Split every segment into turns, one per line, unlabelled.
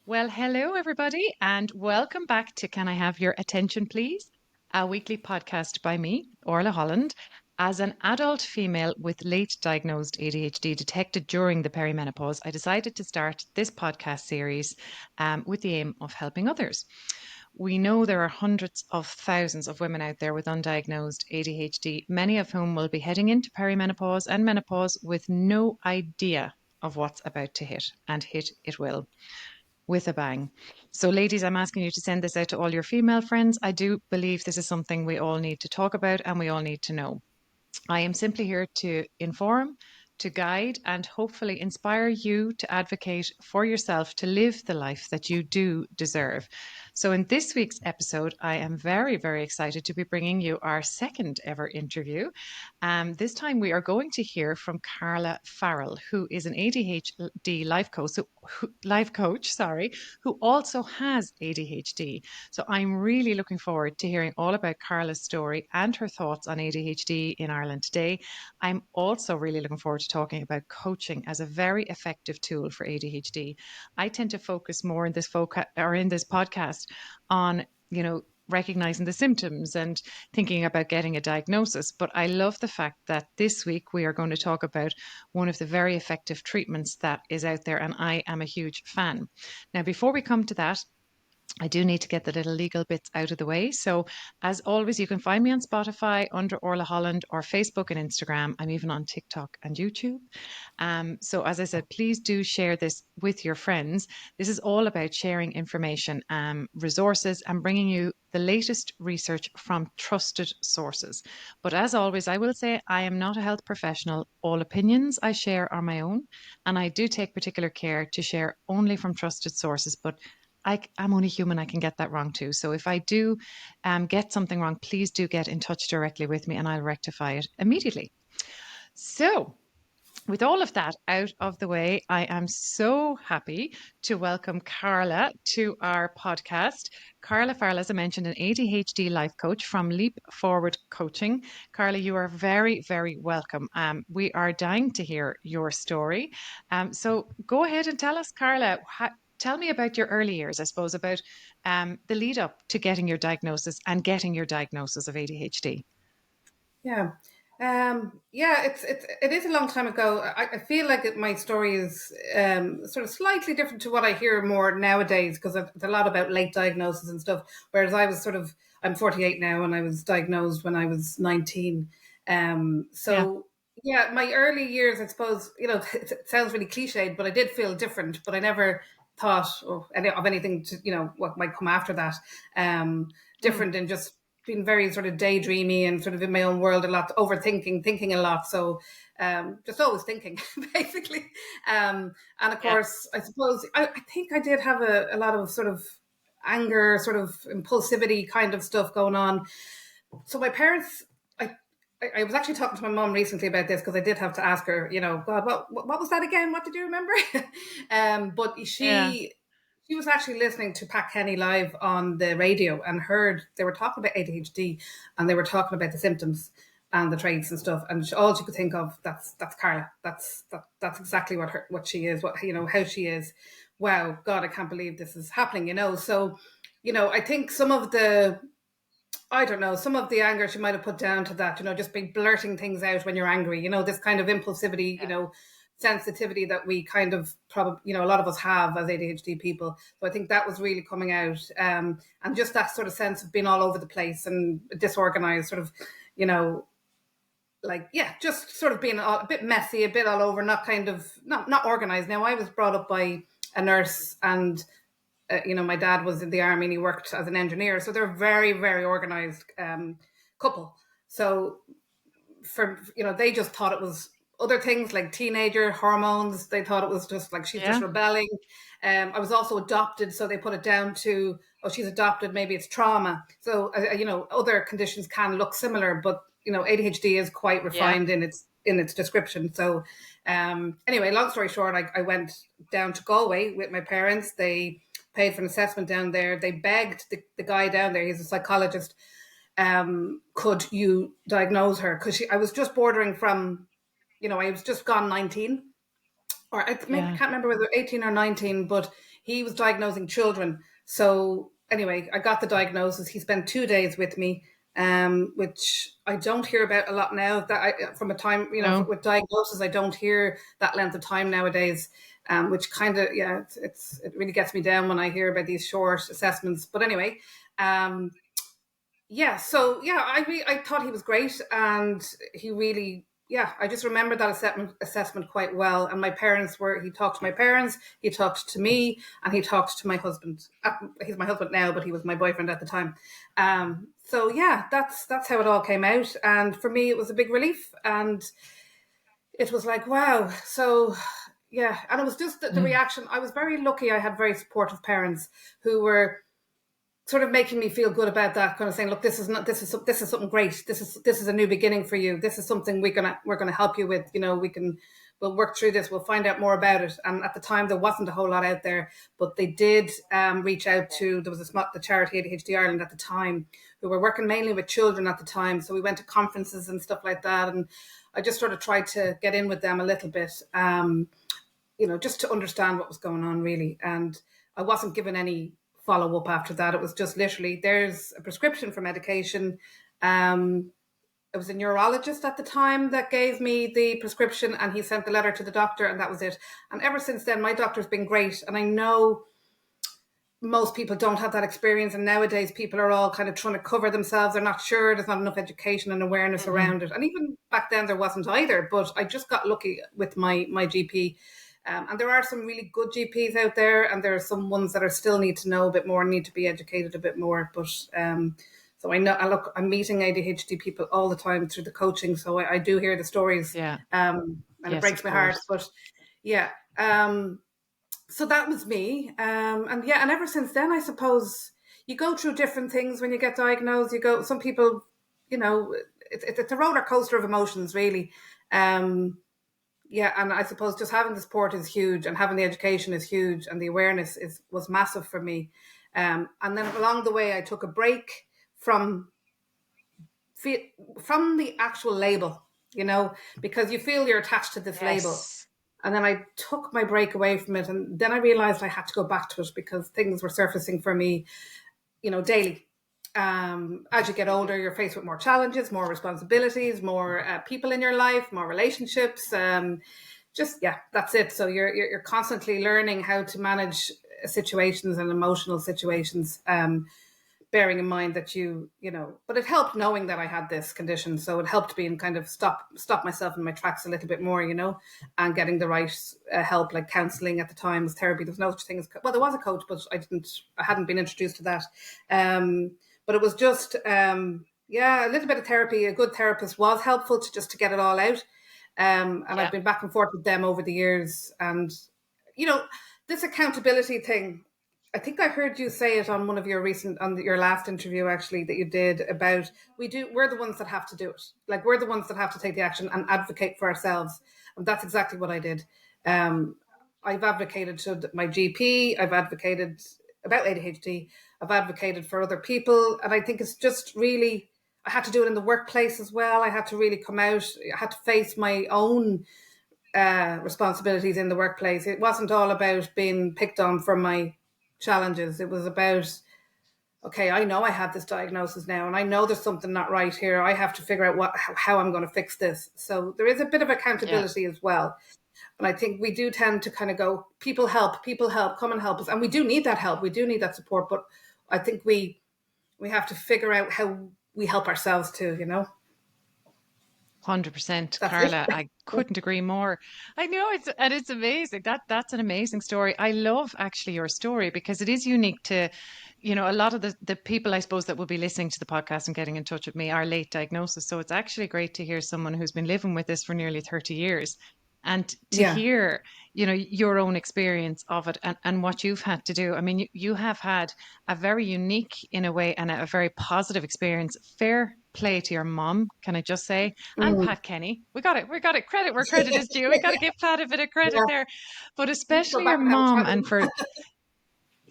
Well, hello, everybody, and welcome back to Can I Have Your Attention, Please? A weekly podcast by me, Orla Holland. As an adult female with late diagnosed ADHD detected during the perimenopause, I decided to start this podcast series with the aim of helping others. We know there are hundreds of thousands of women out there with undiagnosed ADHD, many of whom will be heading into perimenopause and menopause with no idea of what's about to hit, and hit it will with a bang. So, ladies, I'm asking you to send this out to all your female friends. I do believe this is something we all need to talk about and we all need to know. I am simply here to inform, to guide, and hopefully inspire you to advocate for yourself to live the life that you do deserve. So, in this week's episode, I am very, very excited to be bringing you our second ever interview. This time, we are going to hear from Karla Farrell, who is an ADHD life coach, who also has ADHD. So, I'm really looking forward to hearing all about Karla's story and her thoughts on ADHD in Ireland today. I'm also really looking forward to talking about coaching as a very effective tool for ADHD. I tend to focus more in this podcast on, recognizing the symptoms and thinking about getting a diagnosis. But I love the fact that this week we are going to talk about one of the very effective treatments that is out there, and I am a huge fan. Now, before we come to that, I do need to get the little legal bits out of the way. So, as always, you can find me on Spotify under Orla Holland, or Facebook and Instagram. I'm even on TikTok and YouTube. So, as I said, please do share this with your friends. This is all about sharing information, resources, and bringing you the latest research from trusted sources. But as always, I will say I am not a health professional. All opinions I share are my own, and I do take particular care to share only from trusted sources. But I'm only human. I can get that wrong too. So if I do get something wrong, please do get in touch directly with me and I'll rectify it immediately. So, with all of that out of the way, I am so happy to welcome Karla to our podcast. Karla Farrell, as I mentioned, an ADHD life coach from Leap Forward Coaching. Karla, you are very, very welcome. We are dying to hear your story. So go ahead and tell us, Karla, tell me about your early years, I suppose, about the lead up to getting your diagnosis and getting your diagnosis of ADHD.
Yeah. Yeah, it is a long time ago. I feel like my story is sort of slightly different to what I hear more nowadays because it's a lot about late diagnosis and stuff. Whereas I'm 48 now and I was diagnosed when I was 19.
Yeah.
Yeah, my early years, I suppose, it sounds really cliched, but I did feel different, but I never thought of anything what might come after that.
Mm.
Different than just been very sort of daydreamy and sort of in my own world a lot, overthinking, thinking a lot. So just always thinking, basically. And of
Yeah.
course, I suppose, I think I did have a lot of sort of anger, sort of impulsivity kind of stuff going on. So my parents, I was actually talking to my mom recently about this because I did have to ask her, God, what was that again? What did you remember? But
Yeah.
she was actually listening to Pat Kenny live on the radio and heard they were talking about ADHD and they were talking about the symptoms and the traits and stuff. And all she could think of, that's Karla. That's exactly what she is, how she is. Wow, God, I can't believe this is happening. So, I think I don't know, some of the anger she might have put down to that, just be blurting things out when you're angry, this kind of impulsivity,
Yeah.
sensitivity that we kind of probably, a lot of us have as ADHD people. So I think that was really coming out. And just that sort of sense of being all over the place and disorganized, sort of, just sort of being a bit messy, a bit all over, not organized. Now, I was brought up by a nurse and my dad was in the army and he worked as an engineer. So they're a very, very organized couple. So they just thought it was other things like teenager hormones. They thought it was just like she's just
Yeah.
rebelling. I was also adopted. So they put it down to, oh, she's adopted. Maybe it's trauma. So, other conditions can look similar, but, ADHD is quite
Yeah.
refined in its description. So anyway, long story short, I went down to Galway with my parents. They paid for an assessment down there. They begged the guy down there, he's a psychologist, could you diagnose her? Because I was just bordering from, I was just gone 19. or I maybe
Yeah.
can't remember whether 18 or 19, but he was diagnosing children. So anyway, I got the diagnosis. He spent 2 days with me, which I don't hear about a lot now. That from a time,
No.
with diagnosis, I don't hear that length of time nowadays. Which kind of, yeah, it really gets me down when I hear about these short assessments. But anyway, um, yeah, so yeah, I thought he was great, and he really, yeah, I just remember that assessment quite well. And my parents were, he talked to my parents, he talked to me, and he talked to my husband. He's my husband now, but he was my boyfriend at the time. So yeah, that's how it all came out, and for me, it was a big relief, and it was like, wow. So yeah, and it was just the
Mm.
reaction. I was very lucky. I had very supportive parents who were sort of making me feel good about that, kind of saying, look, this is something great. This is a new beginning for you. This is something we're gonna help you with. We'll work through this. We'll find out more about it. And at the time, there wasn't a whole lot out there, but they did reach out to, there was the charity ADHD Ireland at the time, who were working mainly with children at the time. So we went to conferences and stuff like that, and I just sort of tried to get in with them a little bit. Just to understand what was going on, really. And I wasn't given any follow up after that. It was just literally, there's a prescription for medication. It was a neurologist at the time that gave me the prescription, and he sent the letter to the doctor, and that was it. And ever since then, my doctor's been great. And I know most people don't have that experience, and nowadays people are all kind of trying to cover themselves. They're not sure, there's not enough education and awareness
Hmm.
around it, and even back then there wasn't either. But I just got lucky with my GP. And there are some really good GPs out there, and there are some ones that are still need to know a bit more, need to be educated a bit more. But so I know, I'm meeting ADHD people all the time through the coaching, so I do hear the stories,
Yeah.
and it
Yes, of
breaks my heart.
course.
But yeah, so that was me. And yeah, and ever since then, I suppose you go through different things when you get diagnosed. Some people, it's a roller coaster of emotions, really. Um, yeah, and I suppose just having the support is huge, and having the education is huge, and the awareness was massive for me. And then along the way, I took a break from from the actual label, because you feel you're attached to this label.
Yes.
And then I took my break away from it, and then I realized I had to go back to it because things were surfacing for me, daily. As you get older, you're faced with more challenges, more responsibilities, more people in your life, more relationships. Just yeah, that's it. So you're constantly learning how to manage situations and emotional situations. Bearing in mind that but it helped knowing that I had this condition. So it helped me and kind of stop myself in my tracks a little bit more, and getting the right help, like counselling at the time, was therapy. There was no such thing as, well, there was a coach, but I hadn't been introduced to that. But it was just, yeah, a little bit of therapy. A good therapist was helpful to get it all out. And I've
Yeah.
been back and forth with them over the years. And, you know, this accountability thing, I think I heard you say it on one of your last interview, actually, that you did, about we're the ones that have to do it. Like, we're the ones that have to take the action and advocate for ourselves. And that's exactly what I did. Um, I've advocated to my GP, I've advocated about ADHD, I've advocated for other people. And I think it's just really, I had to do it in the workplace as well. I had to really come out, I had to face my own responsibilities in the workplace. It wasn't all about being picked on for my challenges. It was about, okay, I know I have this diagnosis now, and I know there's something not right here. I have to figure out how I'm going to fix this. So there is a bit of
Yeah.
accountability as well. And I think we do tend to kind of go, people help, come and help us. And we do need that help. We do need that support. But I think we have to figure out how we help ourselves too,
100%,
That's it.
Karla. I couldn't agree more. I know it's amazing. That's an amazing story. I love actually your story because it is unique to, a lot of the people I suppose that will be listening to the podcast and getting in touch with me are late diagnosis. So it's actually great to hear someone who's been living with this for nearly 30 years and to
Yeah.
hear, your own experience of it and what you've had to do. I mean, you have had a very unique in a way and a very positive experience. Fair play to your mom, can I just say? And
Mm.
Pat Kenny. We got it. We got it. Credit where credit is due. We got to give Pat a bit of credit
Yeah.
there. But
We're
especially your
back now.
mom and for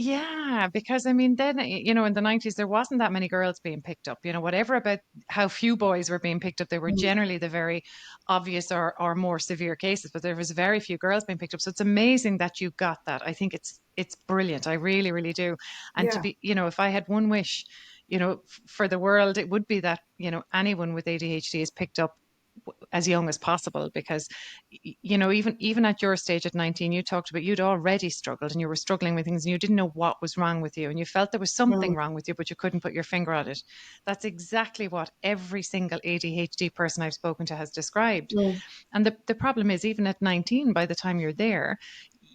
Yeah, because I mean, then, in the 90s, there wasn't that many girls being picked up. Whatever about how few boys were being picked up, they were
Mm.
generally the very obvious or more severe cases, but there was very few girls being picked up. So it's amazing that you got that. I think it's brilliant. I really, really do. And to
Yeah.
be, if I had one wish, for the world, it would be that, anyone with ADHD is picked up as young as possible because even at your stage at 19, you talked about you'd already struggled and you were struggling with things and you didn't know what was wrong with you and you felt there was something
Mm.
wrong with you, but you couldn't put your finger on it. That's exactly what every single ADHD person I've spoken to has described.
Mm.
And the problem is, even at 19, by the time you're there,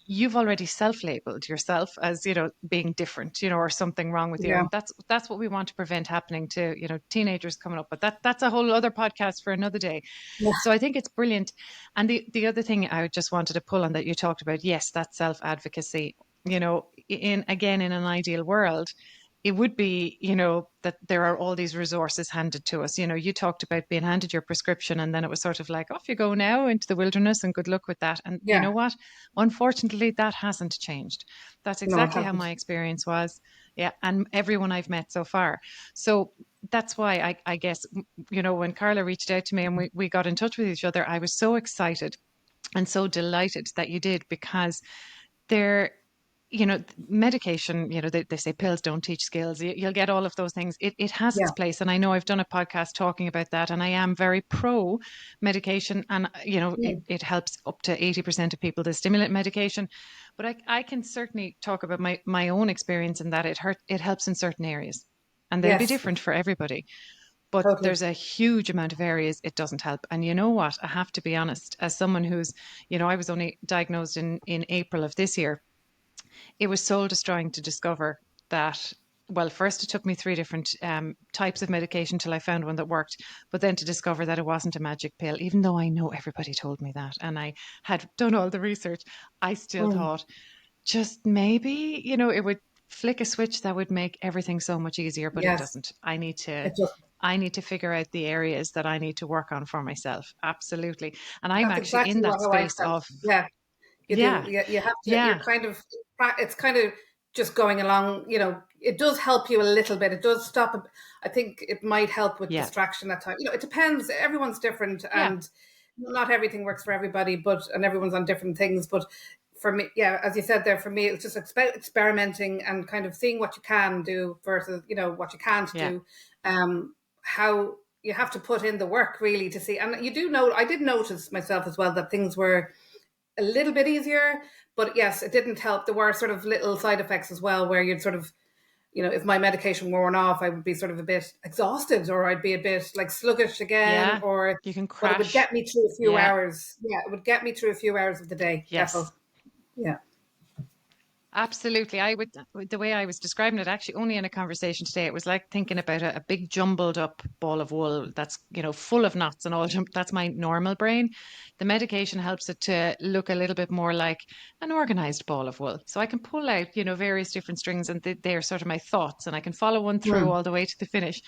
you've already self-labeled yourself as, being different, or something wrong with you.
Yeah.
And that's what we want to prevent happening to, teenagers coming up. But that's a whole other podcast for another day.
Yeah.
So I think it's brilliant. And the other thing I just wanted to pull on that you talked about, yes, that self-advocacy, in an ideal world, it would be, that there are all these resources handed to us. You talked about being handed your prescription and then it was sort of like, off you go now into the wilderness and good luck with that. And you
Yeah.
know what? Unfortunately, that hasn't changed. That's
No, it
exactly how
hasn't.
my experience was. Yeah. And everyone I've met so far. So that's why I guess, when Carla reached out to me and we got in touch with each other, I was so excited and so delighted that you did because there, medication, they say pills don't teach skills. You'll get all of those things. It has its
Yeah.
place. And I know I've done a podcast talking about that. And I am very pro medication. And,
Mm.
it helps up to 80% of people, the stimulant medication. But I can certainly talk about my own experience in that it helps in certain areas. And they'll be
Yes.
different for everybody. But
Totally.
there's a huge amount of areas it doesn't help. And you know what? I have to be honest, as someone who's, I was only diagnosed in April of this year. It was soul destroying to discover that. Well, first it took me three different types of medication till I found one that worked, but then to discover that it wasn't a magic pill, even though I know everybody told me that and I had done all the research, I still
Mm.
thought just maybe, it would flick a switch that would make everything so much easier, but it
Yes.
doesn't.
It just,
I need to figure out the areas that I need to work on for myself. Absolutely. And I'm
that's
actually in
exactly
that
how I
space
felt.
of,
Yeah. You do.
yeah,
You have to, you're
yeah,
kind of, it's kind of just going along, it does help you a little bit. It does stop. I think it might help with
yeah,
distraction at times. It depends. Everyone's different
yeah,
and not everything works for everybody, and everyone's on different things. But for me, yeah, as you said there, for me, it's just experimenting and kind of seeing what you can do versus, what you can't
yeah,
do. How you have to put in the work really to see. And you do know, I did notice myself as well that things were a little bit easier. But yes, it didn't help. There were sort of little side effects as well where you'd sort of, if my medication worn off, I would be sort of a bit exhausted or I'd be a bit like sluggish again,
yeah. You can
but it would
crash.
get me through a few
Yeah,
hours. Yeah, it would get me through a few hours of the day. Definitely.
yes.
Yeah.
Absolutely. The way I was describing it, actually, only in a conversation today, it was like thinking about a big jumbled up ball of wool that's, full of knots and all. That's my normal brain. The medication helps it to look a little bit more like an organized ball of wool. So I can pull out, various different strings and they're sort of my thoughts and I can follow one through
Mm.
all the way to the finish.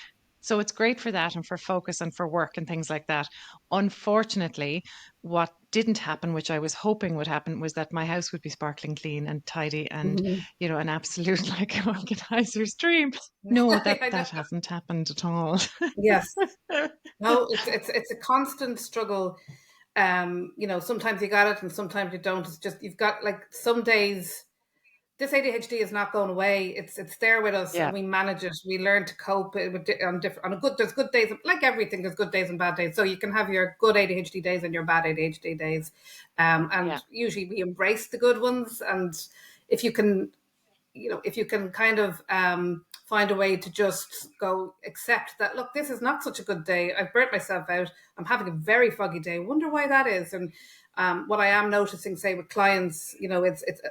So it's great for that and for focus and for work and things like that. Unfortunately, what didn't happen, which I was hoping would happen, was that my house would be sparkling clean and tidy and,
Mhm.
an absolute like organizer's dream. No,
I know.
that hasn't happened at all.
Yes. No, it's a constant struggle. Sometimes you got it and sometimes you don't. It's just you've got like some days this ADHD is not going away. It's there with us, and
Yeah,
we manage it. We learn to cope on different. On a good, there's good days like everything. There's good days and bad days. So you can have your good ADHD days and your bad ADHD days, and
yeah,
usually we embrace the good ones. And if you can, if you can kind of find a way to just go accept that, look, this is not such a good day. I've burnt myself out. I'm having a very foggy day. Wonder why that is. And what I am noticing, say with clients, it's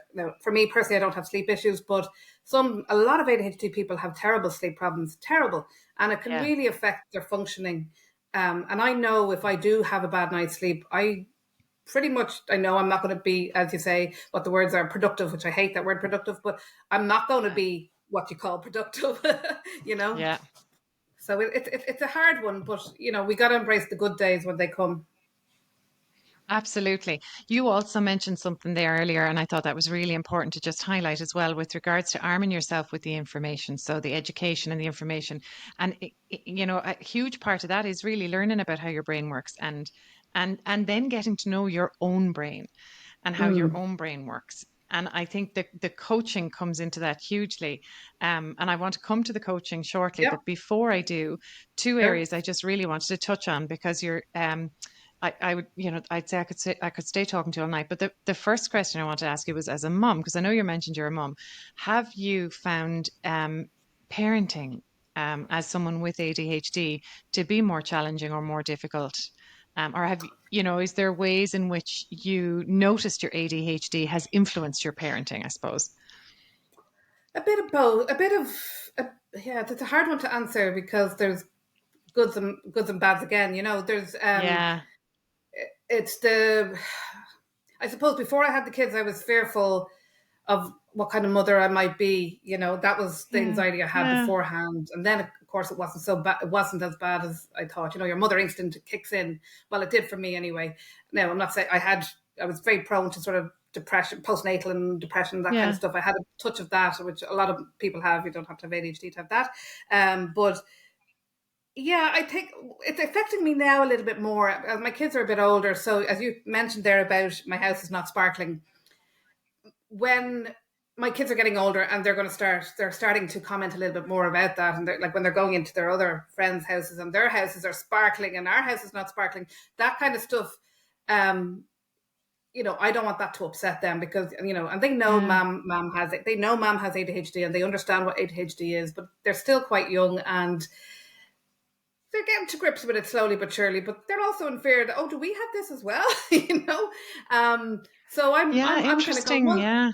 for me personally, I don't have sleep issues, but a lot of ADHD people have terrible sleep problems, terrible, and it can
yeah,
really affect their functioning. And I know if I do have a bad night's sleep, pretty much I know I'm not going to be, as you say, what the words are, productive, which I hate that word productive, but I'm not going to
yeah,
be what you call productive, you know.
yeah.
So it's a hard one, but we got to embrace the good days when they come.
Absolutely. You also mentioned something there earlier, and I thought that was really important to just highlight as well with regards to arming yourself with the information. So the education and the information. And a huge part of that is really learning about how your brain works and then getting to know your own brain and how your
Mm.
own brain works. And I think the coaching comes into that hugely. And I want to come to the coaching shortly,
Yep.
but before I do, two
Sure.
areas I just really wanted to touch on because I would, I'd say I could stay talking to you all night. But the first question I want to ask you was as a mum, because I know you mentioned you're a mum. Have you found parenting as someone with ADHD to be more challenging or more difficult? Or is there ways in which you noticed your ADHD has influenced your parenting, I suppose?
A bit of both. A bit of yeah. It's a hard one to answer because there's goods and bads again. There's
Yeah.
it's the I suppose before I had the kids, I was fearful of what kind of mother I might be. That was the
Yeah.
anxiety I had
Yeah.
beforehand. And then, of course, it wasn't so bad. It wasn't as bad as I thought. Your mother instinct kicks in. Well, it did for me anyway. Now, I'm not saying I was very prone to sort of depression, postnatal and depression, that kind of
Yeah.
stuff. I had a touch of that, which a lot of people have. You don't have to have ADHD to have that. But yeah, I think it's affecting me now a little bit more. As my kids are a bit older, so as you mentioned there about my house is not sparkling, when my kids are getting older and they're starting to comment a little bit more about that. And they're like, when they're going into their other friends' houses and their houses are sparkling and our house is not sparkling, that kind of stuff. Um, I don't want that to upset them because, and they know
Yeah.
mom has it. They know mom has ADHD and they understand what ADHD is, but they're still quite young and they're getting to grips with it slowly but surely. But they're also in fear that, oh, do we have this as well? So
Yeah.
I'm kind of going,
Interesting.
well,
Yeah.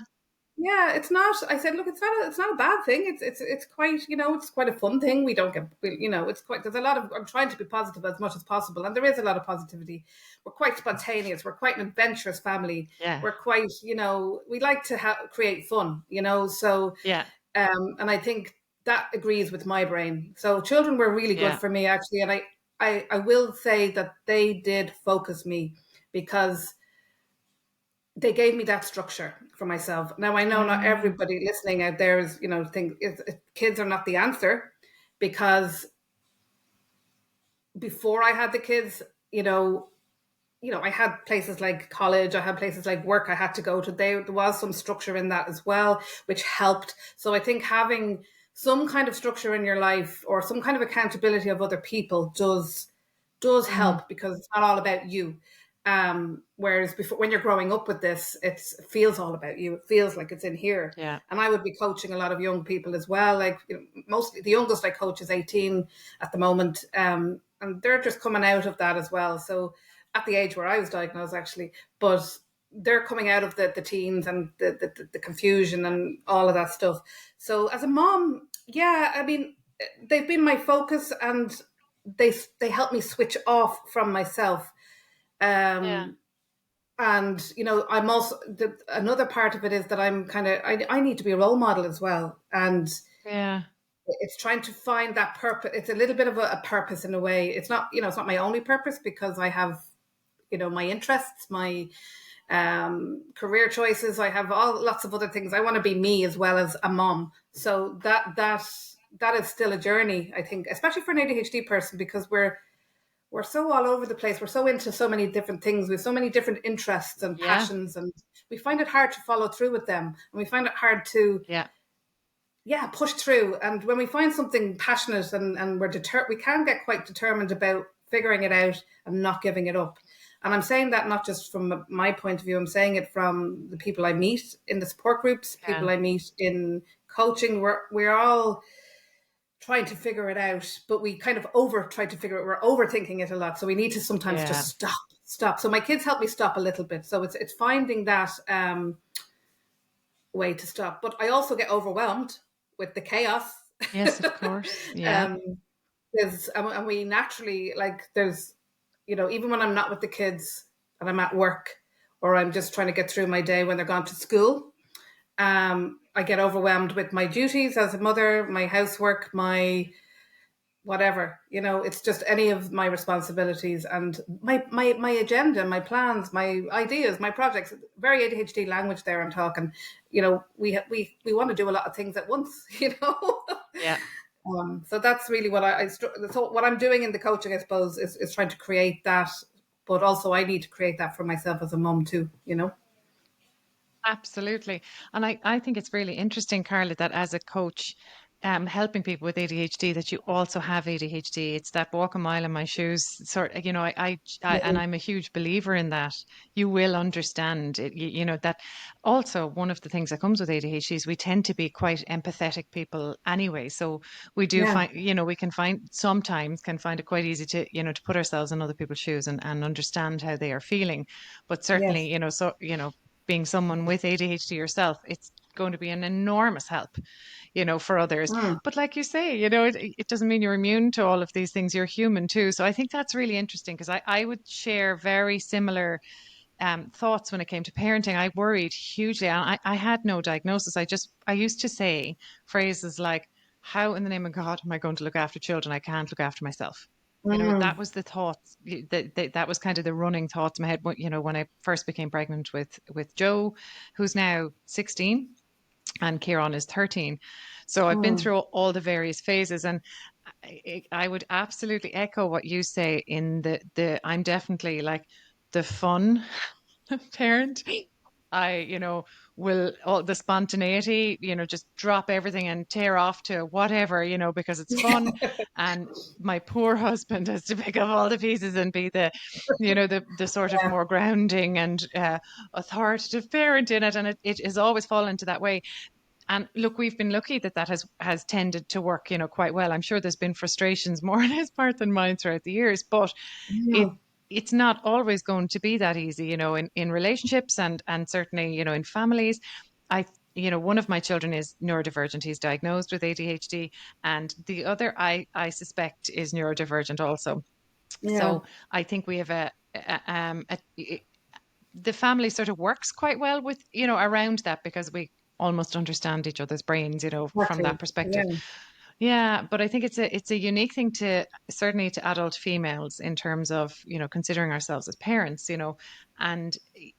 yeah, it's not. I said, look, it's not a bad thing. It's quite, it's quite a fun thing. We don't get, it's quite. There's a lot of. I'm trying to be positive as much as possible, and there is a lot of positivity. We're quite spontaneous. We're quite an adventurous family.
Yeah.
We're quite, we like to create fun, So,
Yeah.
and I think that agrees with my brain. So children were really good
Yeah.
for me actually, and I will say that they did focus me because they gave me that structure for myself. Now I know not
Yeah.
everybody listening out there is, think kids are not the answer, because before I had the kids, I had places like college, I had places like work I had to go to. There was some structure in that as well, which helped. So I think having some kind of structure in your life or some kind of accountability of other people does
Mm.
help, because it's not all about you. Whereas before, when you're growing up with this, it feels all about you. It feels like it's in here.
Yeah.
And I would be coaching a lot of young people as well. Like, mostly the youngest I coach is 18 at the moment. And they're just coming out of that as well. So at the age where I was diagnosed, actually, but they're coming out of the teens and the confusion and all of that stuff. So as a mom, yeah, I mean, they've been my focus, and they help me switch off from myself.
Yeah.
Um, and I'm also another part of it is that I'm kind of I need to be a role model as well, and
Yeah.
it's trying to find that purpose. It's a little bit of a purpose in a way. It's not it's not my only purpose, because I have my interests, my career choices. I have lots of other things. I want to be me as well as a mom. So that is still a journey, I think, especially for an ADHD person, because we're so all over the place. We're so into so many different things. We have so many different interests and
Yeah.
passions, and we find it hard to follow through with them. And we find it hard to,
Yeah.
yeah, push through. And when we find something passionate and we can get quite determined about figuring it out and not giving it up. And I'm saying that not just from my point of view, I'm saying it from the people I meet in the support groups,
Yeah.
people I meet in coaching. We're all trying to figure it out, but we kind of try to figure it. We're overthinking it a lot. So we need to sometimes
Yeah.
just stop. So my kids help me stop a little bit. So it's finding that way to stop. But I also get overwhelmed with the chaos.
Yes, of course. Yeah.
um, and we naturally, like, there's, even when I'm not with the kids and I'm at work, or I'm just trying to get through my day when they're gone to school, I get overwhelmed with my duties as a mother, my housework, my whatever, it's just any of my responsibilities and my agenda, my plans, my ideas, my projects. Very ADHD language there. I'm talking. We want to do a lot of things at once.
Yeah.
So that's really what that's what I'm doing in the coaching, I suppose, is trying to create that. But also, I need to create that for myself as a mum too.
Absolutely. And I think it's really interesting, Carla, that as a coach, helping people with ADHD, that you also have ADHD. It's that walk a mile in my shoes sort of, and
Yeah,
I'm a huge believer in that. You will understand it, that also one of the things that comes with ADHD is we tend to be quite empathetic people anyway. So we do
yeah,
find, we can sometimes can find it quite easy to, to put ourselves in other people's shoes and understand how they are feeling. But
yes,
certainly, being someone with ADHD yourself, it's going to be an enormous help, for others.
mm,
But like you say, it doesn't mean you're immune to all of these things. You're human too. So I think that's really interesting because I would share very similar thoughts when it came to parenting. I worried hugely. And I had no diagnosis. I used to say phrases like, how in the name of God am I going to look after children? I can't look after myself. That
mm,
was the thoughts that was kind of the running thoughts in my head. When I first became pregnant with Joe, who's now 16 and Kieran is 13. So I've been
mm,
through all the various phases, and I would absolutely echo what you say in I'm definitely like the fun parent. I, will all the spontaneity, just drop everything and tear off to whatever, because it's fun. And my poor husband has to pick up all the pieces and be the sort of
yeah,
more grounding and authoritative parent in it. And it has always fallen into that way. And look, we've been lucky that has tended to work, quite well. I'm sure there's been frustrations more on his part than mine throughout the years, but it
mm,
it's not always going to be that easy, in relationships and certainly, in families. I one of my children is neurodivergent. He's diagnosed with ADHD, and the other I suspect is neurodivergent also.
yeah,
So I think we have the family sort of works quite well with, around that because we almost understand each other's brains, from that
exactly. Yeah,
perspective. Yeah, but I think it's a unique thing to certainly to adult females in terms of, considering ourselves as parents, and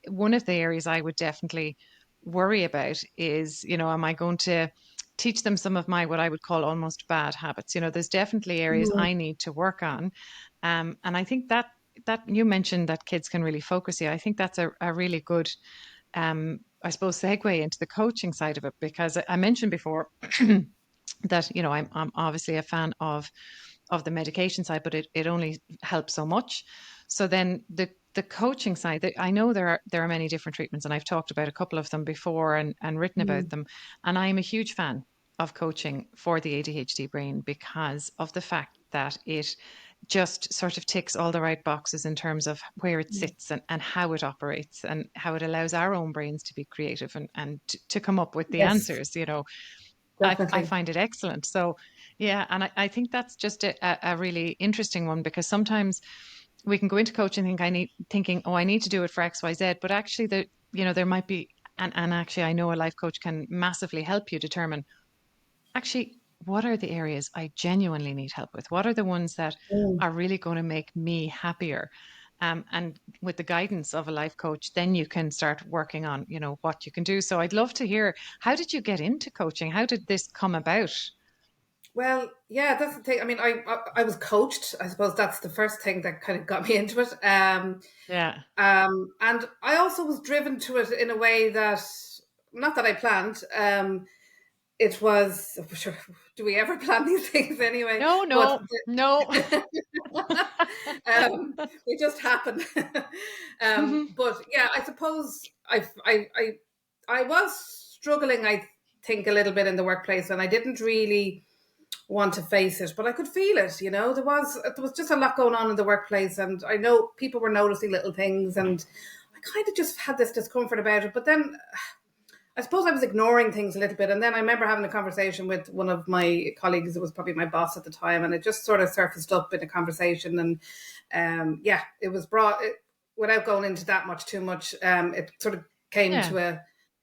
one of the areas I would definitely worry about is, am I going to teach them some of my what I would call almost bad habits? There's definitely areas
mm,
I need to work on. And I think that you mentioned that kids can really focus here. I think that's a really good I suppose segue into the coaching side of it because I mentioned before that I'm obviously a fan of the medication side, but it only helps so much. So then the coaching side, I know there are many different treatments, and I've talked about a couple of them before and written about
mm,
them. And I'm a huge fan of coaching for the ADHD brain because of the fact that it just sort of ticks all the right boxes in terms of where it
mm.
sits and how it operates and how it allows our own brains to be creative and to come up with the
Yes,
answers. I
definitely.
find it excellent. So, yeah, and I think that's just a really interesting one because sometimes we can go into coaching thinking, oh, I need to do it for X, Y, Z, but actually, there might be, and actually, I know a life coach can massively help you determine actually what are the areas I genuinely need help with. What are the ones that
Mm.
are really going to make me happier? And with the guidance of a life coach, then you can start working on, what you can do. So I'd love to hear, how did you get into coaching? How did this come about?
Well, yeah, that's the thing. I mean, I was coached. I suppose that's the first thing that kind of got me into it.
Yeah.
And I also was driven to it in a way that, not that I planned. It was, sure, do we ever plan these things anyway?
No,
But
no, no.
they just happen. But yeah, I suppose I was struggling. I think a little bit in the workplace, and I didn't really want to face it, but I could feel it. There was just a lot going on in the workplace, and I know people were noticing little things, and I kind of just had this discomfort about it. But then I suppose I was ignoring things a little bit. And then I remember having a conversation with one of my colleagues. It was probably my boss at the time. And it just sort of surfaced up in a conversation. And yeah, it was without going into that much too much, it sort of came
Yeah.
to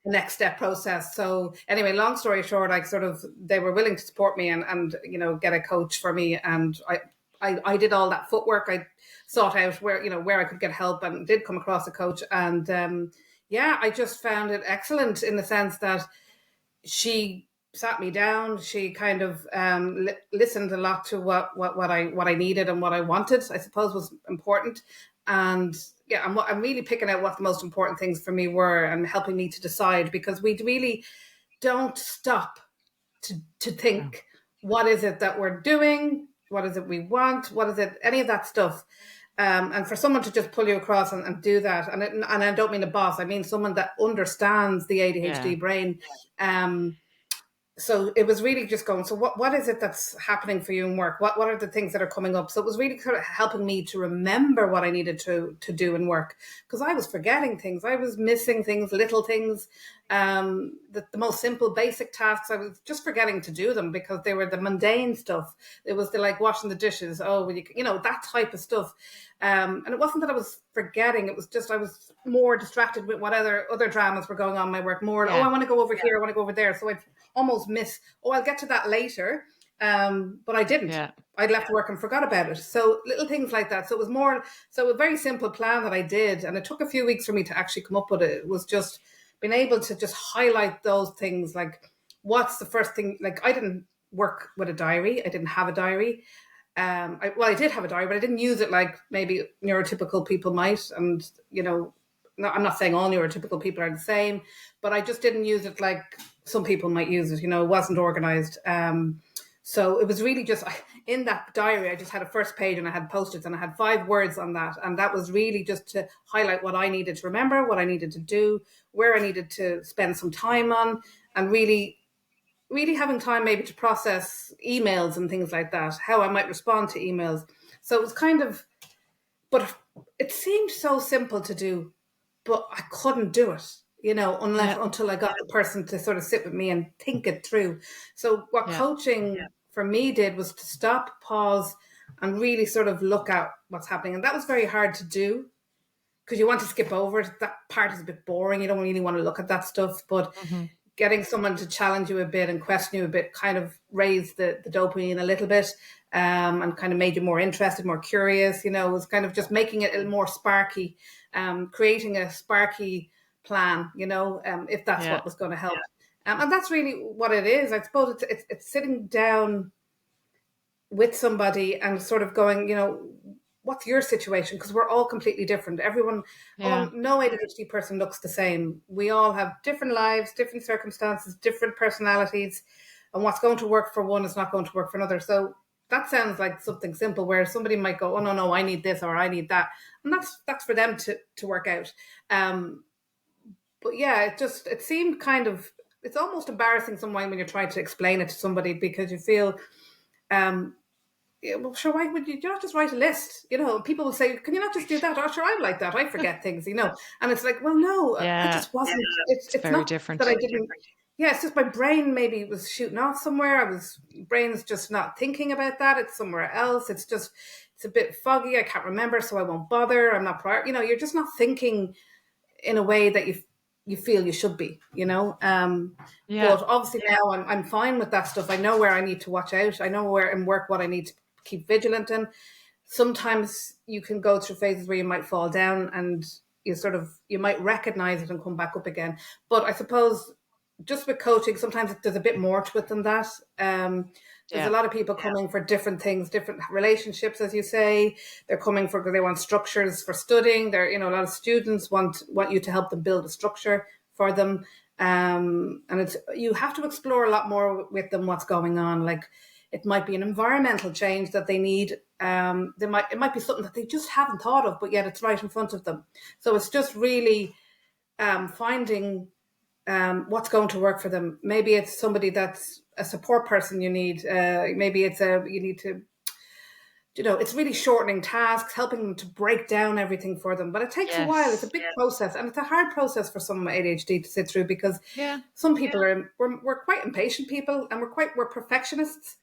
the next step process. So anyway, long story short, they were willing to support me and get a coach for me, and I did all that footwork. I sought out where I could get help, and did come across a coach, and I just found it excellent in the sense that she sat me down. She kind of listened a lot to what I needed and what I wanted, I suppose, was important. And yeah, I'm really picking out what the most important things for me were and helping me to decide, because we really don't stop to think, what is it that we're doing? What is it we want? What is it? Any of that stuff. And for someone to just pull you across and do that, and I don't mean a boss, I mean someone that understands the ADHD brain. So it was really just going, so what is it that's happening for you in work? What are the things that are coming up? So it was really sort of helping me to remember what I needed to do in work, because I was forgetting things. I was missing things, little things, the most simple basic tasks. I was just forgetting to do them because they were the mundane stuff. It was the like washing the dishes. Oh, well, that type of stuff. And it wasn't that I was forgetting. It was just I was more distracted with what other dramas were going on in my work. More, I want to go over here, I want to go over there. So I'd almost miss, I'll get to that later. But I didn't. Yeah. I'd left work and forgot about it. So little things like that. So it was more, so a very simple plan that I did. And it took a few weeks for me to actually come up with it. It was just being able to just highlight those things. Like, what's the first thing? Like, I didn't work with a diary. I didn't have a diary. I did have a diary, but I didn't use it like maybe neurotypical people might. And, I'm not saying all neurotypical people are the same, but I just didn't use it like some people might use it. It wasn't organized. So it was really just in that diary, I just had a first page and I had Post-its and I had 5 words on that. And that was really just to highlight what I needed to remember, what I needed to do, where I needed to spend some time on, and really having time maybe to process emails and things like that, how I might respond to emails. So it was kind of, but it seemed so simple to do, but I couldn't do it, until I got the person to sort of sit with me and think it through. So what coaching for me did was to stop, pause, and really sort of look at what's happening. And that was very hard to do because you want to skip over it. That part is a bit boring. You don't really want to look at that stuff, but getting someone to challenge you a bit and question you a bit kind of raised the dopamine a little bit, and kind of made you more interested, more curious. It was kind of just making it a little more sparky, creating a sparky plan, if that's what was going to help. And that's really what it is. I suppose it's sitting down with somebody and sort of going, what's your situation? Because we're all completely different. Everyone, no ADHD person looks the same. We all have different lives, different circumstances, different personalities, and what's going to work for one is not going to work for another. So that sounds like something simple where somebody might go, oh, no, I need this or I need that. And that's for them to work out. But yeah, it seemed kind of, it's almost embarrassing sometimes when you're trying to explain it to somebody because you feel, well, sure, why would you not just write a list? People will say, can you not just do that? Oh, sure, I'm like that. I forget things, And it's like, well, no, I just wasn't. It's very not different. That I didn't. Yeah, it's just my brain maybe was shooting off somewhere. Brain's just not thinking about that. It's somewhere else. It's a bit foggy. I can't remember, so I won't bother. I'm not prior. You're just not thinking in a way that you feel you should be, But obviously now I'm fine with that stuff. I know where I need to watch out. I know where in work what I need to keep vigilant in. Sometimes you can go through phases where you might fall down and you might recognize it and come back up again. But I suppose just with coaching, sometimes there's a bit more to it than that. There's a lot of people coming for different things, different relationships, as you say. They're coming they want structures for studying. A lot of students want you to help them build a structure for them. And you have to explore a lot more with them what's going on. Like, it might be an environmental change that they need. It might be something that they just haven't thought of, but yet it's right in front of them. So it's just really finding what's going to work for them. Maybe it's somebody that's a support person you need. Maybe it's you need to, it's really shortening tasks, helping them to break down everything for them. But it takes a while. It's a big process, and it's a hard process for someone with ADHD to sit through because some people we're quite impatient people, and we're perfectionists.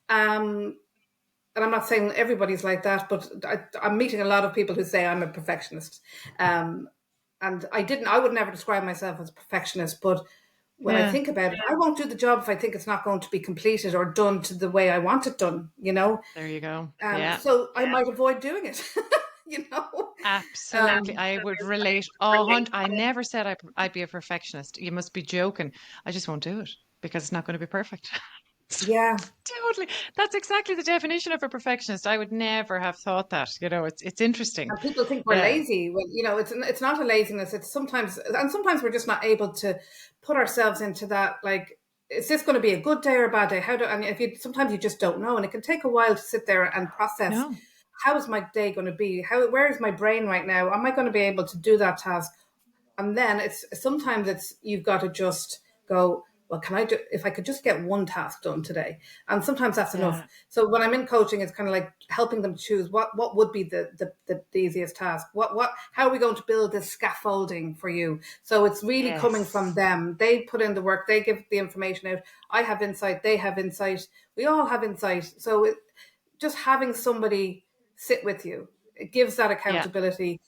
And I'm not saying everybody's like that, but I'm meeting a lot of people who say I'm a perfectionist. And and I would never describe myself as a perfectionist, but when I
Yeah.
think about it, I won't do the job if I think it's not going to be completed or done to the way I want it done, you know?
There you go. Yeah.
So I might avoid doing it, you know?
Absolutely. I would relate. Oh, I never said I'd be a perfectionist. You must be joking. I just won't do it because it's not going to be perfect.
Yeah.
Totally. That's exactly the definition of a perfectionist. I would never have thought that. It's interesting.
And people think we're
Yeah.
lazy. Well, it's not a laziness. It's sometimes we're just not able to put ourselves into that. Like, is this going to be a good day or a bad day? And if you sometimes you just don't know, and it can take a while to sit there and process.
No.
How is my day going to be? Where is my brain right now? Am I going to be able to do that task? And then it's you've got to just go, well, can I do, if I could just get one task done today? And sometimes that's enough.
Yeah.
So when I'm in coaching, it's kind of like helping them choose what would be the easiest task. How are we going to build this scaffolding for you? So it's really coming from
Yes.
them. They put in the work, they give the information out. I have insight, they have insight. We all have insight. So just having somebody sit with you, it gives that
Yeah.
accountability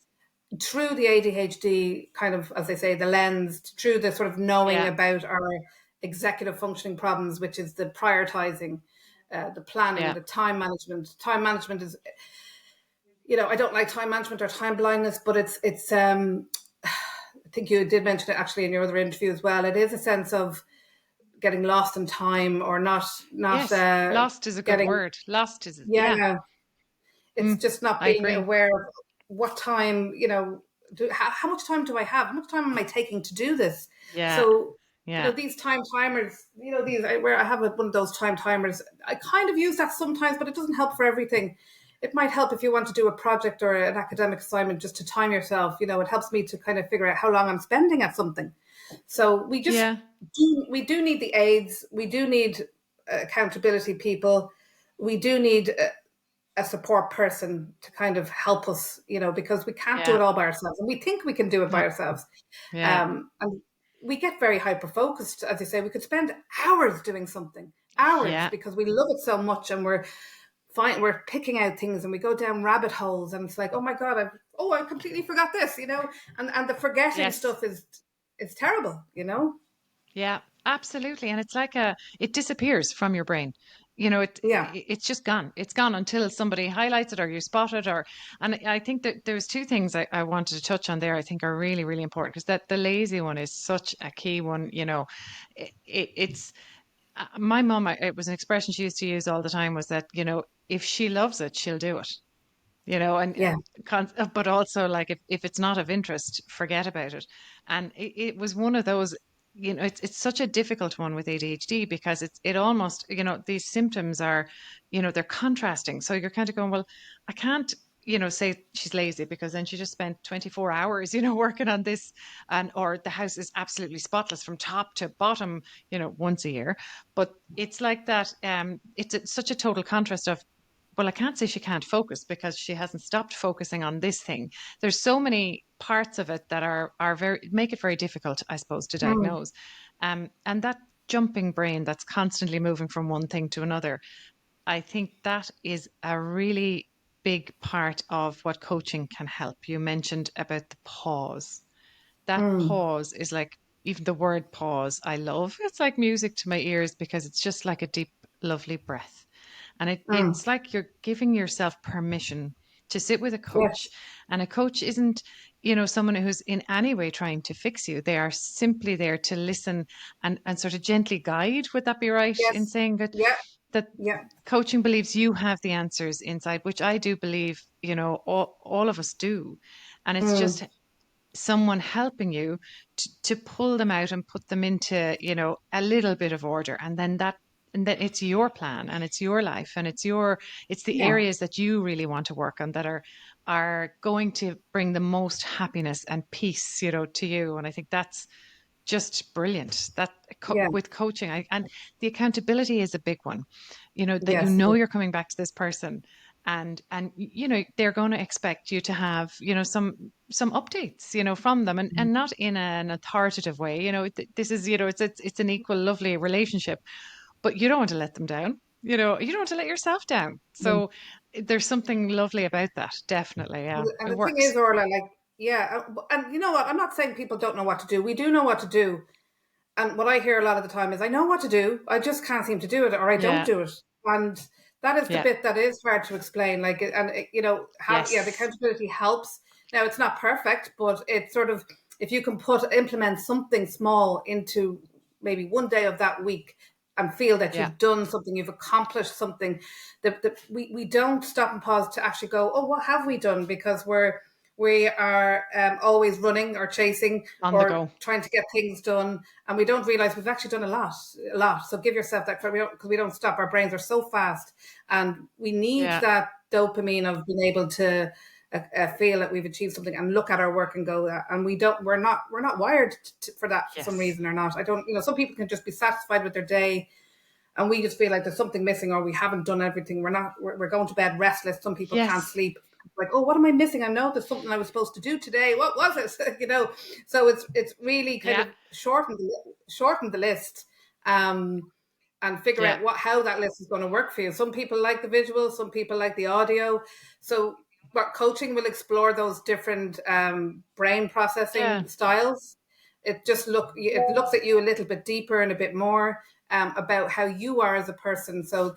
through the ADHD kind of, as they say, the lens, through the sort of knowing
Yeah.
about our executive functioning problems, which is the prioritizing, the planning,
Yeah.
the time management. Time management is, I don't like time management or time blindness, but I think you did mention it actually in your other interview as well. It is a sense of getting lost in time or not
Yes. Lost is a good
getting,
word. Lost is, yeah.
yeah, it's
Mm,
just not
I
being
agree.
aware of what time, how much time do I have? How much time am I taking to do this?
Yeah.
So,
Yeah.
these time timers, where I have one of those time timers, I kind of use that sometimes, but it doesn't help for everything. It might help if you want to do a project or an academic assignment just to time yourself. It helps me to kind of figure out how long I'm spending at something. So
Yeah.
we do need the aids. We do need accountability people. We do need a support person to kind of help us, because we can't do
Yeah.
it all by ourselves, and we think we can do it by
No.
ourselves.
Yeah.
And we get very hyper focused, as you say. We could spend hours doing something, hours,
Yeah.
because we love it so much, and we're picking out things, and we go down rabbit holes, and it's like, oh my god, I completely forgot this, and the forgetting
Yes.
stuff is it's terrible.
Yeah, absolutely. And it's like it disappears from your brain.
Yeah,
It's just gone. It's gone until somebody highlights it or you spot it and I think that there's two things I wanted to touch on there I think are really, really important because that the lazy one is such a key one. It's my mom, it was an expression she used to use all the time was that, if she loves it, she'll do it.
yeah,
But also like if it's not of interest, forget about it. And it was one of those, it's such a difficult one with ADHD because it almost, these symptoms are, they're contrasting. So you're kind of going, well, I can't, say she's lazy because then she just spent 24 hours, working on this or the house is absolutely spotless from top to bottom, once a year. But it's like that, such a total contrast of well, I can't say she can't focus because she hasn't stopped focusing on this thing. There's so many parts of it that are very make it very difficult, I suppose, to
mm,
diagnose. And that jumping brain that's constantly moving from one thing to another, I think that is a really big part of what coaching can help. You mentioned about the pause. That
mm,
pause is like even the word pause, I love. It's like music to my ears because it's just like a deep, lovely breath. And
mm,
it's like you're giving yourself permission to sit with a coach.
yes,
And a coach isn't, someone who's in any way trying to fix you. They are simply there to listen and sort of gently guide. Would that be right in
yes,
saying that
yeah,
that
yeah,
coaching believes you have the answers inside, which I do believe, all of us do. And it's
mm,
just someone helping you to pull them out and put them into, a little bit of order. And then it's your plan and it's your life and it's the
yeah,
areas that you really want to work on that are going to bring the most happiness and peace, to you. And I think that's just brilliant that
yeah,
with coaching and the accountability is a big one, that
yes,
you're coming back to this person and they're going to expect you to have some updates from them and not in an authoritative way. This is it's an equal lovely relationship, but you don't want to let them down. You don't want to let yourself down.
mm.
So there's something lovely about that, definitely. Yeah,
And
it
the thing is,
works.
Orla, like Yeah, and you know what? I'm not saying people don't know what to do. We do know what to do. And what I hear a lot of the time is, I know what to do, I just can't seem to do it, or I don't
Yeah.
do it. And that is the
Yeah.
bit that is hard to explain. Like, and you know, the
Yes.
accountability helps. Now, it's not perfect, but it's sort of, if you can implement something small into maybe one day of that week and feel that
Yeah.
you've done something, you've accomplished something, that we don't stop and pause to actually go, oh, what have we done? Because we are always running or chasing
On the
or
go.
trying to get things done, and we don't realize we've actually done a lot. So give yourself that credit, because we don't stop. Our brains are so fast, and we need
Yeah.
that dopamine of being able to feel that we've achieved something and look at our work and go, and we're not wired for that for some
Yes.
reason or not. I don't, you know, some people can just be satisfied with their day, and we just feel like there's something missing, or we haven't done everything. We're going to bed restless. Some people can't
Yes.
sleep. Like, oh, what am I missing? I know there's something I was supposed to do today. What was it? You know, so it's really kind
Yeah.
of shorten the list, um, and figure
Yeah.
out how that list is going to work for you. Some people like the visual, some people like the audio. So what coaching will explore those different brain
Yeah.
processing styles. It looks at you a little bit deeper and a bit more about how you are as a person. So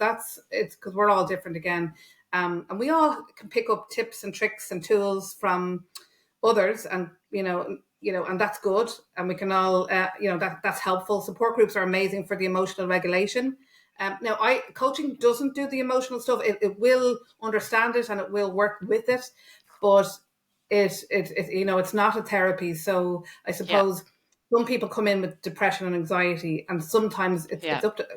it's because we're all different again. And we all can pick up tips and tricks and tools from others, and and that's good. And we can all, that's helpful. Support groups are amazing for the emotional regulation. Now, I coaching doesn't do the emotional stuff. It will understand it and it will work with it, but it's not a therapy. So I
Yeah.
suppose some people come in with depression and anxiety, and sometimes
Yeah.
it's up to,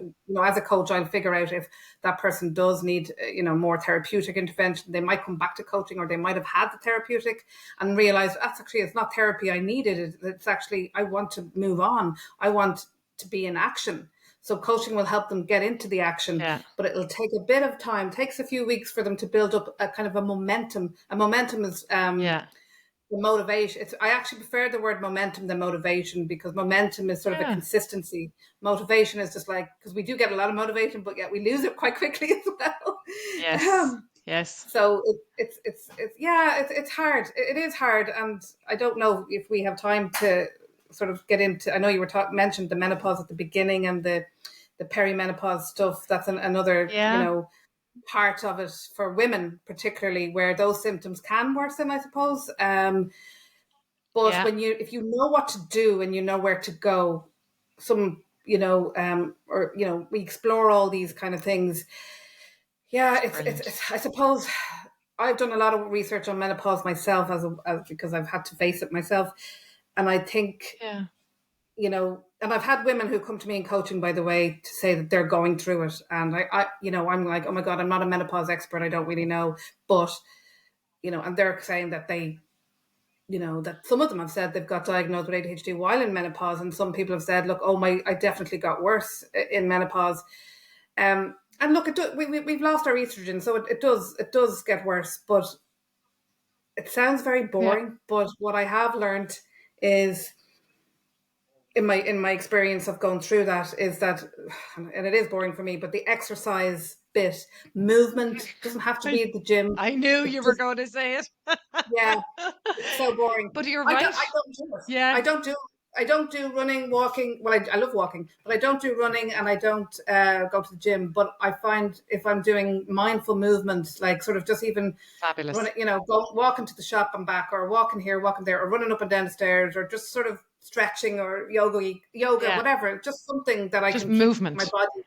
as a coach, I'll figure out if that person does need more therapeutic intervention. They might come back to coaching, or they might have had the therapeutic and realize that's actually, it's not therapy I needed. It's actually, I want to move on. I want to be in action. So coaching will help them get into the action,
Yeah.
but it'll take a bit of time. Takes a few weeks for them to build up a kind of a momentum. A momentum is
Yeah.
the motivation. I actually prefer the word momentum than motivation, because momentum is sort of a
Yeah.
consistency. Motivation is just like, because we do get a lot of motivation, but yet we lose it quite quickly as well.
Yes.
Um,
Yes.
so it's hard. It is hard, and I don't know if we have time to sort of get into. I know you were mentioned the menopause at the beginning, and the perimenopause stuff. That's another
Yeah.
part of it for women, particularly, where those symptoms can worsen, I suppose. But
Yeah.
if you know what to do and you know where to go, we explore all these kind of things. Yeah,
It's brilliant.
I suppose I've done a lot of research on menopause myself, because I've had to face it myself, and I think,
Yeah.
and I've had women who come to me in coaching, by the way, to say that they're going through it, and I'm like, oh my god, I'm not a menopause expert, I don't really know, but and they're saying that that some of them have said they've got diagnosed with ADHD while in menopause, and some people have said, look, I definitely got worse in menopause. And look, we've lost our estrogen, so it does get worse. But it sounds very
Yeah.
boring. But what I have learned is, in my experience of going through that, is that, and it is boring for me, but the exercise bit, movement doesn't have to
I
be at the gym.
I knew
It
you were
just
going to say it.
Yeah, it's so boring.
But you're
I
right.
don't do it.
Yeah.
I don't do running, walking. Well, I love walking, but I don't do running, and I don't go to the gym. But I find if I'm doing mindful movement, like sort of just even
Fabulous.
running, walking to the shop and back, or walking here, walking there, or running up and down the stairs, or just sort of stretching or yoga,
Yeah.
whatever. Just something that I
Just
can keep my
movement.
body.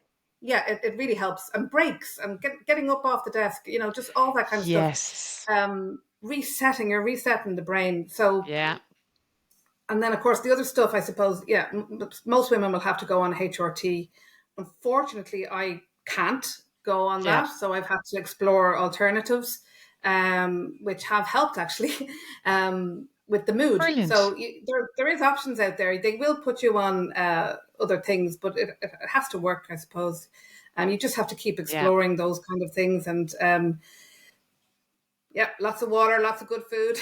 Yeah, it really helps, and breaks, and getting up off the desk, just all that kind of stuff.
Yes.
Resetting the brain. So,
Yeah.
and then of course the other stuff, I suppose, yeah, most women will have to go on HRT. Unfortunately, I can't go on
Yeah.
that, so I've had to explore alternatives, which have helped actually, with the mood.
Brilliant.
So there is options out there. They will put you on other things, but it has to work, I suppose. You just have to keep
Yeah.
exploring those kind of things, and Yeah, lots of water, lots of good food,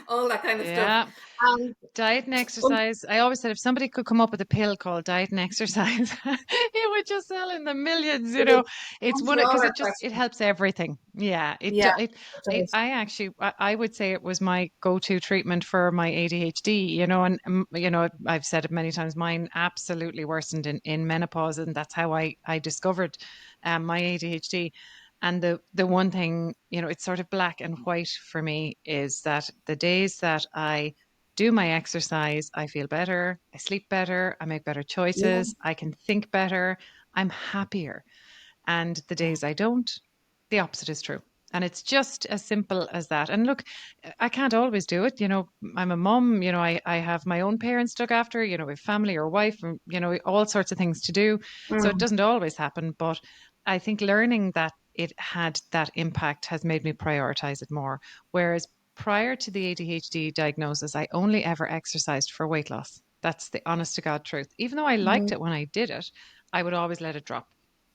all that kind of stuff.
Yeah.
And
Diet and exercise. I always said if somebody could come up with a pill called diet and exercise, it would just sell in the millions, you know. It's one
answer all
because
our
it
questions.
helps everything. Yeah,
Yeah, it does.
I actually I would say it was my go-to treatment for my ADHD, you know, and you know, I've said it many times, mine absolutely worsened in menopause, and that's how I discovered my ADHD. And the one thing, you know, it's sort of black and white for me is that the days that I do my exercise, I feel better, I sleep better, I make better
Yeah,
choices, I can think better, I'm happier. And the
yeah.
days I don't, the opposite is true. And it's just as simple as that. And look, I can't always do it. You know, I'm a mom, you know, I have my own parents to look after, you know, with family or wife, and, you know, all sorts of things to do. So it
Mm,
doesn't always happen. But I think learning that it had that impact has made me prioritize it more. Whereas prior to the ADHD diagnosis, I only ever exercised for weight loss. That's the honest to God truth. Even though I liked
mm,
it when I did it, I would always let it drop.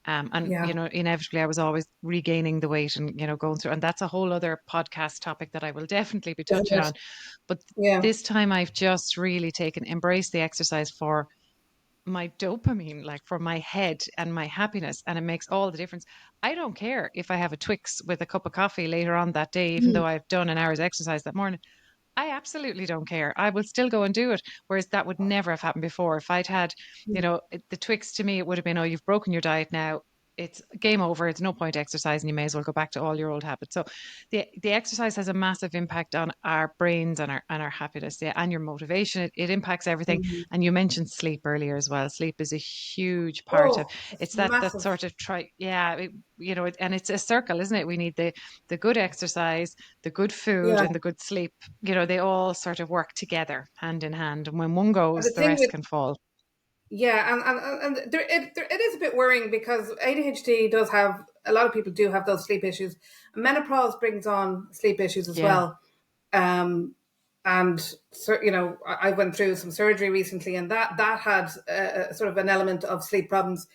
And
yeah,
you know, inevitably, I was always regaining the weight and you know going through, and that's a whole other podcast topic that I will definitely be touching on.
definitely.
But
Yeah.
this time, I've just really embraced the exercise for my dopamine, like for my head and my happiness, and it makes all the difference. I don't care if I have a Twix with a cup of coffee later on that day, even
Mm,
though I've done an hour's exercise that morning. I absolutely don't care. I will still go and do it. Whereas that would never have happened before. If I'd had, you
mm,
know, the Twix to me, it would have been, oh, you've broken your diet now. It's game over. It's no point exercising. You may as well go back to all your old habits. So the exercise has a massive impact on our brains and our happiness, yeah, and your motivation. It impacts everything.
mm.
And you mentioned sleep earlier as well. Sleep is a huge part of
Oh, it's
it's that
massive.
sort of yeah, you know, and it's a circle, isn't it? We need the good exercise, the good food,
Yeah.
and the good sleep. You know, they all sort of work together hand in hand. And when one
And
goes,
the
the
thing
rest
with
can fall.
Yeah, and it is a bit worrying because ADHD does have a lot of people do have those sleep issues. Menopause brings on sleep issues as
Yeah.
well. Um, and you know, I went through some surgery recently, and that had sort of an element of sleep problems.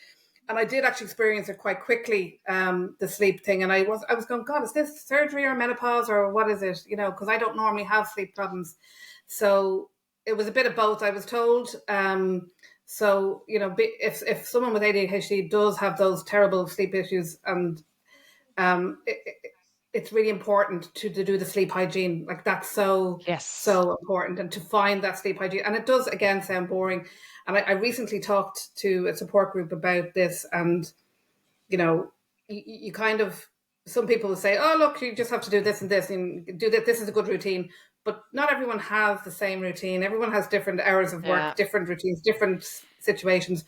And I did actually experience it quite quickly, the sleep thing. And I was going, God, is this surgery or menopause or what is it? You know, because I don't normally have sleep problems. So it was a bit of both, I was told. So you know, if someone with ADHD does have those terrible sleep issues, and um, it, it's really important to do the sleep hygiene. Like that's
Yes.
so important, and to find that sleep hygiene. And it does again sound boring. And I recently talked to a support group about this, and you know, you kind of some people will say, "Oh, look, you just have to do this and this, and do that. This is a good routine." But not everyone has the same routine. Everyone has different hours of
Yeah.
work, different routines, different situations.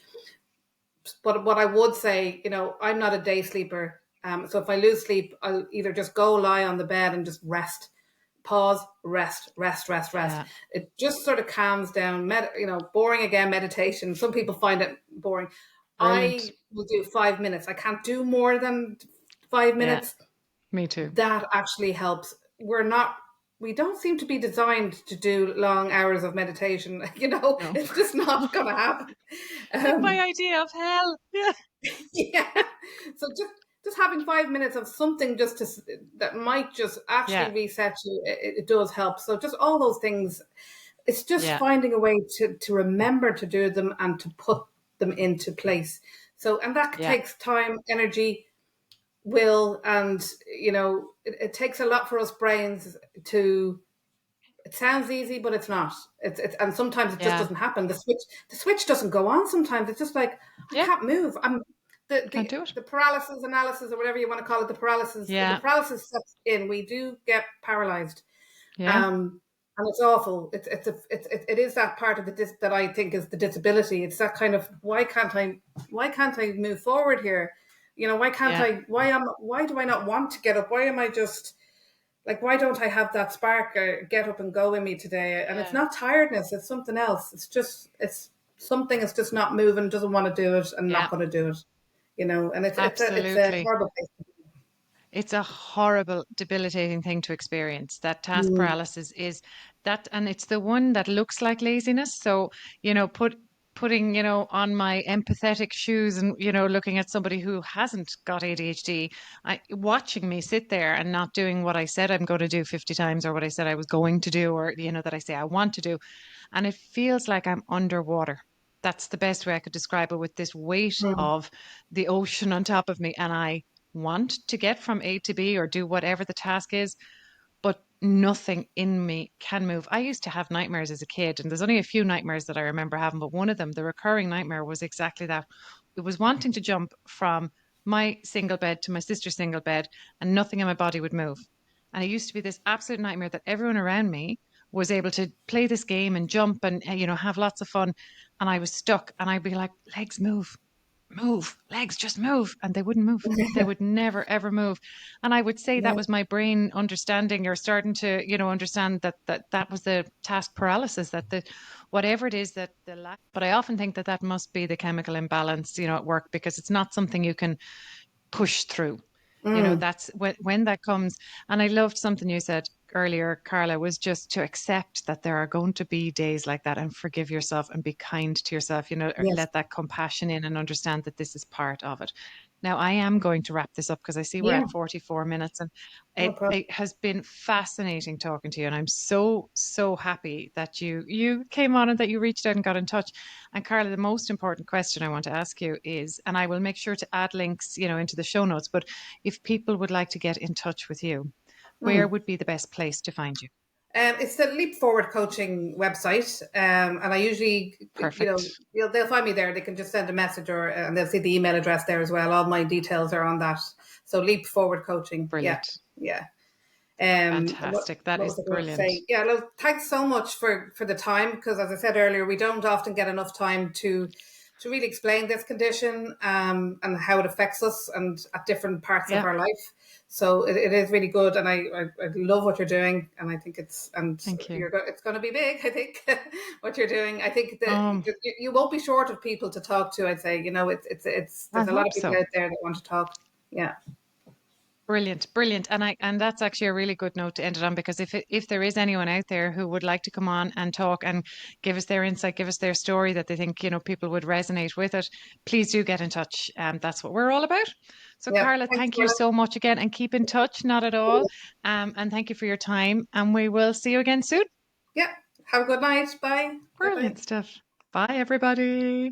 But what I would say, you know, I'm not a day sleeper. So if I lose sleep, I'll either just go lie on the bed and just rest, pause, rest, rest, rest, rest.
Yeah.
It just sort of calms down. You know, boring again, meditation. Some people find it boring.
Brilliant.
I will do 5 minutes. I can't do more than five
Yeah.
minutes.
Me too.
That actually helps. We don't seem to be designed to do long hours of meditation. You know,
No.
it's just not going to happen.
Like my
Um,
idea of hell. Yeah.
yeah. So just having 5 minutes of something just to that might just actually
Yeah.
reset you, it does help. So just all those things, it's just
Yeah.
finding a way to remember to do them and to put them into place. So and that
Yeah.
takes time, energy, will, and you know it takes a lot for us brains to. It sounds easy, but it's not. It's and sometimes it just
Yeah.
doesn't happen. The switch doesn't go on. Sometimes it's just like I
Yeah.
can't move. I'm the
Can't
the
do it.
the paralysis analysis or whatever you want to call it. The
Yeah.
paralysis sets in. We do get paralyzed,
Yeah.
um, and it's awful. It is that part of that I think is the disability. It's that kind of why can't I move forward here? You know, why can't
Yeah.
I? Why do I not want to get up? Why am I just like, why don't I have that spark or get up and go in me today? And it's
Yeah.
not tiredness, it's something else. It's something that's just not moving, doesn't want to do it, and not
Yeah.
going to do it. You know, and it's a
Absolutely.
horrible place.
It's a horrible, debilitating thing to experience. That task
Mm,
paralysis is that, and it's the one that looks like laziness. So, you know, put putting, on my empathetic shoes and, looking at somebody who hasn't got ADHD, watching me sit there and not doing what I said I'm going to do 50 times or what I said I was going to do or, that I say I want to do. And it feels like I'm underwater. That's the best way I could describe it, with this weight
Mm.
of the ocean on top of me. And I want to get from A to B or do whatever the task is, but nothing in me can move. I used to have nightmares as a kid, and there's only a few nightmares that I remember having, but one of them, the recurring nightmare, was exactly that. It was wanting to jump from my single bed to my sister's single bed, and nothing in my body would move. And it used to be this absolute nightmare that everyone around me was able to play this game and jump and, have lots of fun. And I was stuck, and I'd be like, legs move, move, legs, just move. And they wouldn't move. They would never, ever move. And I would say that
Yeah.
was my brain understanding or starting to, understand that was the task paralysis, that the whatever it is that the lack. But I often think that that must be the chemical imbalance, at work, because it's not something you can push through.
Mm.
That's when that comes. And I loved something you said earlier, Karla, was just to accept that there are going to be days like that and forgive yourself and be kind to yourself,
Yes.
let that compassion in and understand that this is part of it. Now, I am going to wrap this up because I see we're
Yeah.
at 44 minutes, and
No problem.
it has been fascinating talking to you. And I'm so, so happy that you came on and that you reached out and got in touch. And Karla, the most important question I want to ask you is, and I will make sure to add links, into the show notes, but if people would like to get in touch with you, where
Mm.
would be the best place to find you?
It's the Leap Forward Coaching website, and I usually,
Perfect.
they'll find me there. They can just send a message, or and they'll see the email address there as well. All my details are on that. So Leap Forward Coaching, yeah,
Brilliant.
yeah.
Fantastic. That
What
is
was I going to
brilliant.
say? Yeah, no, thanks so much for the time, because as I said earlier, we don't often get enough time to really explain this condition, and how it affects us and at different parts of
Yeah.
our life. So it is really good, and I love what you're doing, and I think
Thank you.
it's going to be big. I think what you're doing. I think that
Um,
you won't be short of people to talk to. I'd say, it's
I
there's a lot
hope
of people
so.
out there that want to talk. Yeah,
Brilliant, brilliant. And that's actually a really good note to end it on, because if there is anyone out there who would like to come on and talk and give us their insight, give us their story that they think, people would resonate with it, please do get in touch. That's what we're all about. So
yeah.
Karla,
Thanks,
thank you
Carla.
so much again, and keep in touch, not at all. And thank you for your time, and we will see you again soon.
Yeah. Have a good night. Bye. Bye. Bye.
Brilliant stuff. Bye, everybody.